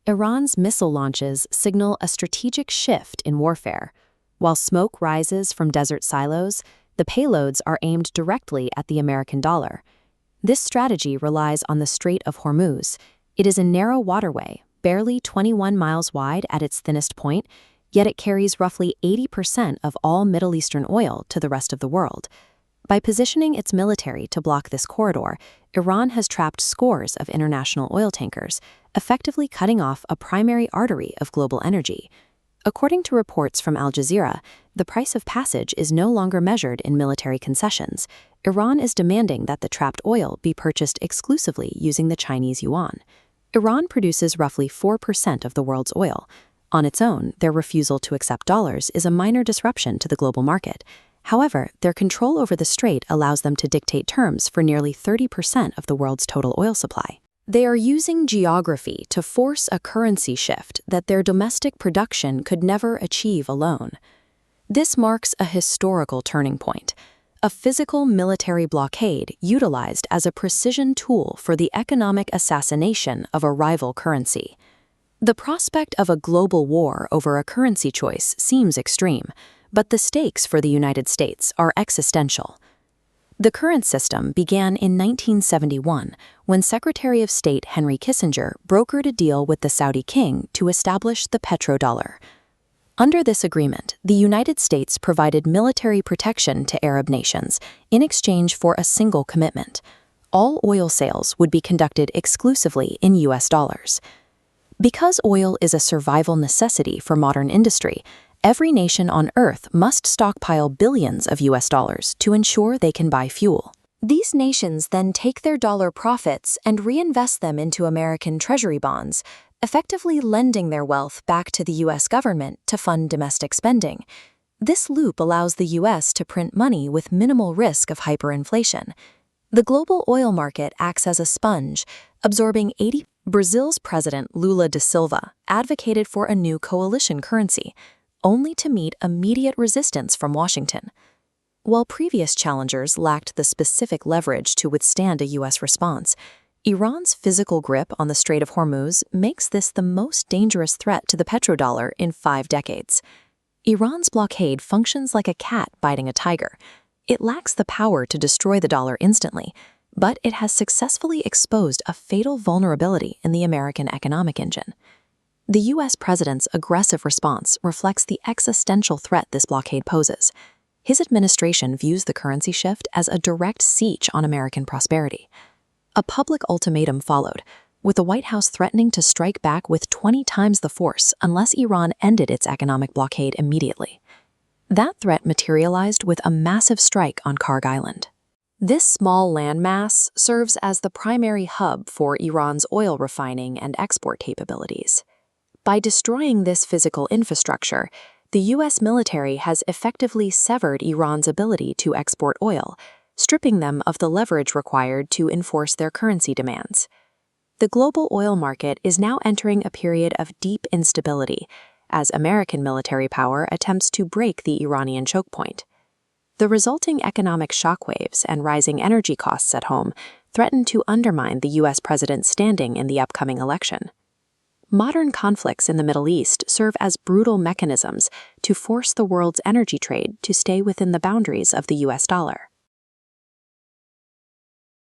Iran's missile launches signal a strategic shift in warfare. While smoke rises from desert silos, the payloads are aimed directly at the American dollar. This strategy relies on the Strait of Hormuz. It is a narrow waterway, barely 21 miles wide at its thinnest point, yet it carries roughly 80% of all Middle Eastern oil to the rest of the world. By positioning its military to block this corridor, Iran has trapped scores of international oil tankers, effectively cutting off a primary artery of global energy. According to reports from Al Jazeera, the price of passage is no longer measured in military concessions. Iran is demanding that the trapped oil be purchased exclusively using the Chinese yuan. Iran produces roughly 4% of the world's oil. On its own, their refusal to accept dollars is a minor disruption to the global market. However, their control over the strait allows them to dictate terms for nearly 30% of the world's total oil supply. They are using geography to force a currency shift that their domestic production could never achieve alone. This marks a historical turning point, a physical military blockade utilized as a precision tool for the economic assassination of a rival currency. The prospect of a global war over a currency choice seems extreme, but the stakes for the United States are existential. The current system began in 1971 when Secretary of State Henry Kissinger brokered a deal with the Saudi king to establish the Petrodollar. Under this agreement, the United States provided military protection to Arab nations in exchange for a single commitment. All oil sales would be conducted exclusively in U.S. dollars. Because oil is a survival necessity for modern industry, every nation on Earth must stockpile billions of U.S. dollars to ensure they can buy fuel. These nations then take their dollar profits and reinvest them into American Treasury bonds, effectively lending their wealth back to the U.S. government to fund domestic spending. This loop allows the U.S. to print money with minimal risk of hyperinflation. The global oil market acts as a sponge, absorbing 80%. Brazil's president Lula da Silva advocated for a new coalition currency, only to meet immediate resistance from Washington. While previous challengers lacked the specific leverage to withstand a U.S. response, Iran's physical grip on the Strait of Hormuz makes this the most dangerous threat to the petrodollar in 5 decades. Iran's blockade functions like a cat biting a tiger. It lacks the power to destroy the dollar instantly, but it has successfully exposed a fatal vulnerability in the American economic engine. The U.S. president's aggressive response reflects the existential threat this blockade poses. His administration views the currency shift as a direct siege on American prosperity. A public ultimatum followed, with the White House threatening to strike back with 20 times the force unless Iran ended its economic blockade immediately. That threat materialized with a massive strike on Kharg Island. This small landmass serves as the primary hub for Iran's oil refining and export capabilities. By destroying this physical infrastructure, the U.S. military has effectively severed Iran's ability to export oil, stripping them of the leverage required to enforce their currency demands. The global oil market is now entering a period of deep instability as American military power attempts to break the Iranian choke point. The resulting economic shockwaves and rising energy costs at home threaten to undermine the U.S. president's standing in the upcoming election. Modern conflicts in the Middle East serve as brutal mechanisms to force the world's energy trade to stay within the boundaries of the U.S. dollar.